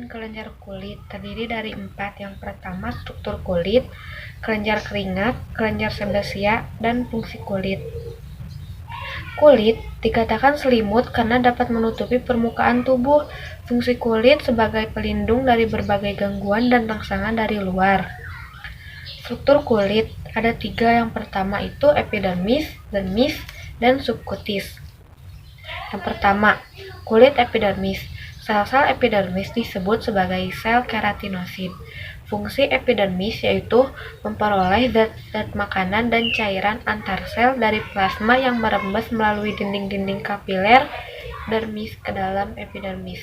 kelenjar kulit terdiri dari 4. Yang pertama, struktur kulit, kelenjar keringat, kelenjar sebasia, dan fungsi kulit. Kulit dikatakan selimut karena dapat menutupi permukaan tubuh. Fungsi kulit sebagai pelindung dari berbagai gangguan dan rangsangan dari luar. Struktur kulit ada 3. Yang pertama itu epidermis, dermis, dan subkutis. Yang pertama, kulit epidermis. Sel-sel epidermis disebut sebagai sel keratinosit. Fungsi epidermis yaitu memperoleh zat-zat makanan dan cairan antar sel dari plasma yang merembes melalui dinding-dinding kapiler dermis ke dalam epidermis.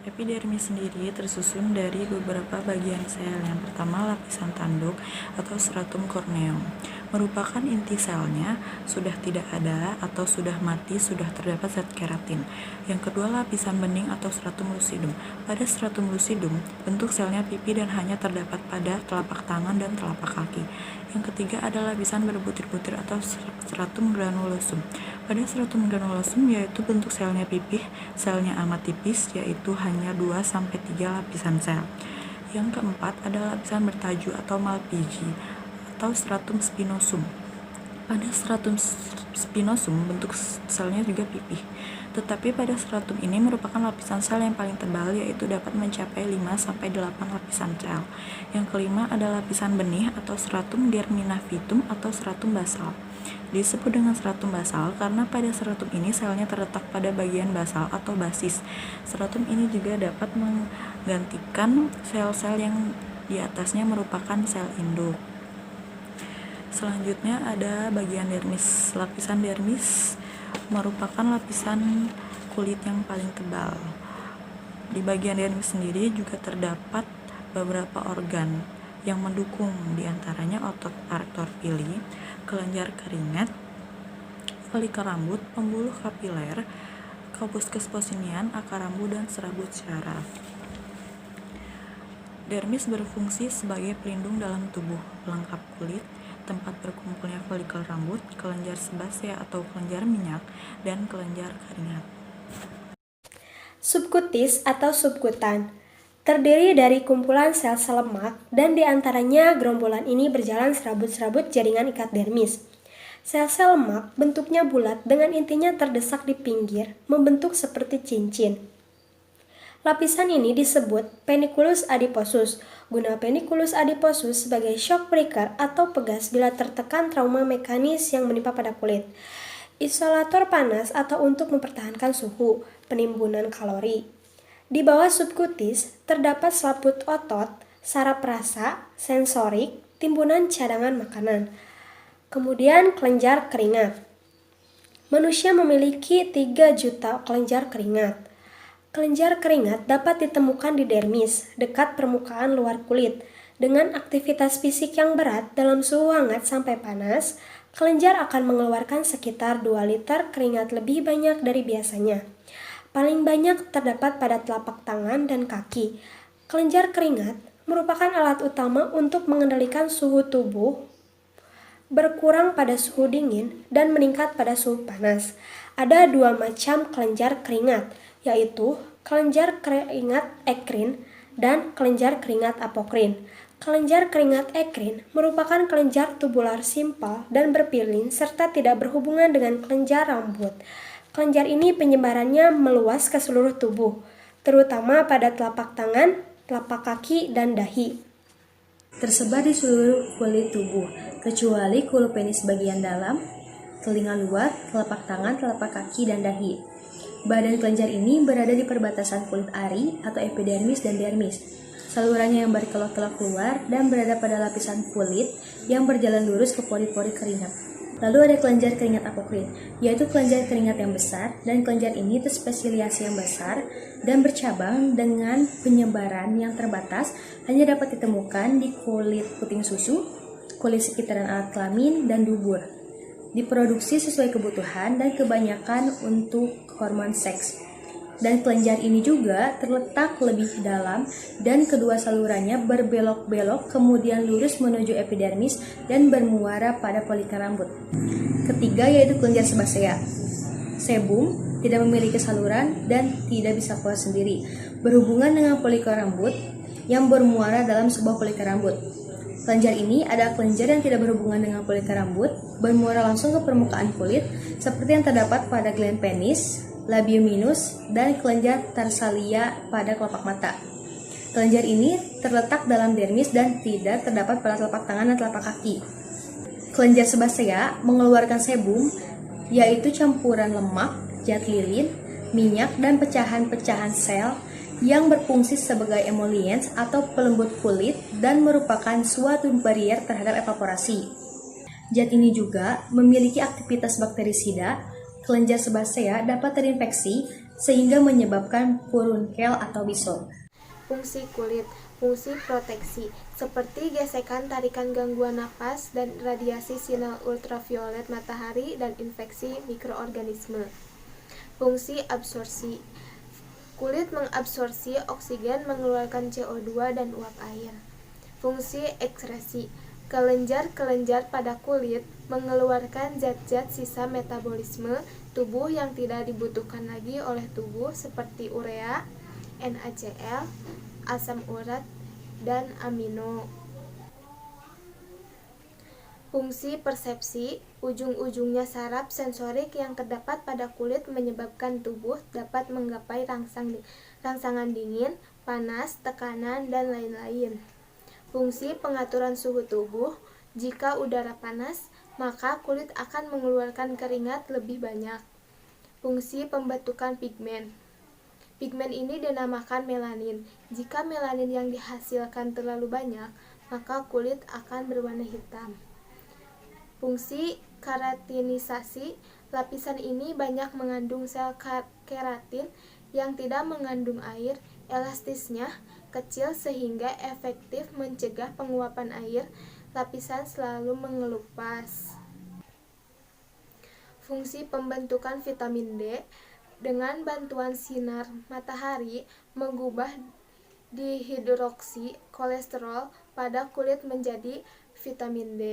Epidermis sendiri tersusun dari beberapa bagian sel. Yang pertama, lapisan tanduk atau stratum corneum. Merupakan inti selnya, sudah tidak ada atau sudah mati, sudah terdapat zat keratin. Yang kedua, lapisan bening atau stratum lucidum. Pada stratum lucidum, bentuk selnya pipi dan hanya terdapat pada telapak tangan dan telapak kaki. Yang ketiga ada lapisan berbutir-butir atau stratum granulosum. Pada stratum granulosum yaitu bentuk selnya pipih, selnya amat tipis yaitu hanya 2-3 lapisan sel. Yang keempat ada lapisan bertaju atau malpighi atau stratum spinosum. Pada stratum spinosum bentuk selnya juga pipih. Tetapi pada stratum ini merupakan lapisan sel yang paling tebal yaitu dapat mencapai 5-8 lapisan sel. Yang kelima ada lapisan benih atau stratum germinavitum atau stratum basal. Disebut dengan stratum basal karena pada stratum ini selnya terletak pada bagian basal atau basis. Stratum ini juga dapat menggantikan sel-sel yang di atasnya merupakan sel induk. Selanjutnya ada bagian dermis. Lapisan dermis merupakan lapisan kulit yang paling tebal. Di bagian dermis sendiri juga terdapat beberapa organ yang mendukung, diantaranya otot arctor pili, kelenjar keringat, folikel rambut, pembuluh kapiler, corpuscles posinian, akar rambut, dan serabut syaraf. Dermis berfungsi sebagai pelindung dalam tubuh, pelengkap kulit, tempat berkumpulnya folikel rambut, kelenjar sebasea atau kelenjar minyak, dan kelenjar keringat. Subkutis atau subkutan terdiri dari kumpulan sel-sel lemak dan diantaranya gerombolan ini berjalan serabut-serabut jaringan ikat dermis. Sel-sel lemak bentuknya bulat dengan intinya terdesak di pinggir, membentuk seperti cincin. Lapisan ini disebut peniculus adiposus. Guna peniculus adiposus sebagai shock breaker atau pegas bila tertekan trauma mekanis yang menimpa pada kulit. Isolator panas atau untuk mempertahankan suhu, penimbunan kalori. Di bawah subkutis terdapat selaput otot, saraf rasa, sensorik, timbunan cadangan makanan. Kemudian kelenjar keringat. Manusia memiliki 3 juta kelenjar keringat. Kelenjar keringat dapat ditemukan di dermis, dekat permukaan luar kulit. Dengan aktivitas fisik yang berat dalam suhu hangat sampai panas, kelenjar akan mengeluarkan sekitar 2 liter keringat lebih banyak dari biasanya. Paling banyak terdapat pada telapak tangan dan kaki. Kelenjar keringat merupakan alat utama untuk mengendalikan suhu tubuh, berkurang pada suhu dingin, dan meningkat pada suhu panas. Ada 2 macam kelenjar keringat, yaitu kelenjar keringat ekrin dan kelenjar keringat apokrin. Kelenjar keringat ekrin merupakan kelenjar tubular simpel dan berpilin serta tidak berhubungan dengan kelenjar rambut. Kelenjar ini penyebarannya meluas ke seluruh tubuh, terutama pada telapak tangan, telapak kaki, dan dahi. Tersebar di seluruh kulit tubuh, kecuali kulit penis bagian dalam, telinga luar, telapak tangan, telapak kaki, dan dahi. Badan kelenjar ini berada di perbatasan kulit ari atau epidermis dan dermis. Salurannya yang berkelok-kelok keluar dan berada pada lapisan kulit yang berjalan lurus ke pori-pori keringat. Lalu ada kelenjar keringat apokrin, yaitu kelenjar keringat yang besar, dan kelenjar ini terspesialisasi yang besar dan bercabang dengan penyebaran yang terbatas, hanya dapat ditemukan di kulit puting susu, kulit sekitaran alat kelamin, dan dubur. Diproduksi sesuai kebutuhan dan kebanyakan untuk hormon seks. Dan kelenjar ini juga terletak lebih dalam dan kedua salurannya berbelok-belok kemudian lurus menuju epidermis dan bermuara pada folikel rambut. Ketiga yaitu kelenjar sebasea. Sebum tidak memiliki saluran dan tidak bisa keluar sendiri. berhubungan dengan folikel rambut yang bermuara dalam sebuah folikel rambut. Kelenjar ini adalah kelenjar yang tidak berhubungan dengan folikel rambut, bermuara langsung ke permukaan kulit, seperti yang terdapat pada gland penis, labium minus, dan kelenjar tarsalia pada kelopak mata. Kelenjar ini terletak dalam dermis dan tidak terdapat pada telapak tangan dan telapak kaki. Kelenjar sebasea mengeluarkan sebum, yaitu campuran lemak, zat lilin, minyak, dan pecahan-pecahan sel yang berfungsi sebagai emoliens atau pelembut kulit dan merupakan suatu barrier terhadap evaporasi. Zat ini juga memiliki aktivitas bakterisida. Kelenjar sebasea dapat terinfeksi sehingga menyebabkan furunkel atau bisul. Fungsi kulit, fungsi proteksi, seperti gesekan tarikan gangguan napas dan radiasi sinar ultraviolet matahari dan infeksi mikroorganisme. Fungsi absorpsi, kulit mengabsorpsi oksigen mengeluarkan CO2 dan uap air. Fungsi ekskresi, kelenjar-kelenjar pada kulit mengeluarkan zat-zat sisa metabolisme tubuh yang tidak dibutuhkan lagi oleh tubuh seperti urea, NaCl, asam urat, dan amino. Fungsi persepsi, ujung-ujungnya saraf sensorik yang terdapat pada kulit menyebabkan tubuh dapat menggapai rangsangan dingin, panas, tekanan, dan lain-lain. Fungsi pengaturan suhu tubuh, jika udara panas, maka kulit akan mengeluarkan keringat lebih banyak. Fungsi pembentukan pigmen. Pigmen ini dinamakan melanin. Jika melanin yang dihasilkan terlalu banyak, maka kulit akan berwarna hitam. Fungsi keratinisasi, lapisan ini banyak mengandung sel keratin yang tidak mengandung air, elastisnya kecil sehingga efektif mencegah penguapan air, lapisan selalu mengelupas. Fungsi pembentukan vitamin D, dengan bantuan sinar matahari mengubah dihidroksi kolesterol pada kulit menjadi vitamin D.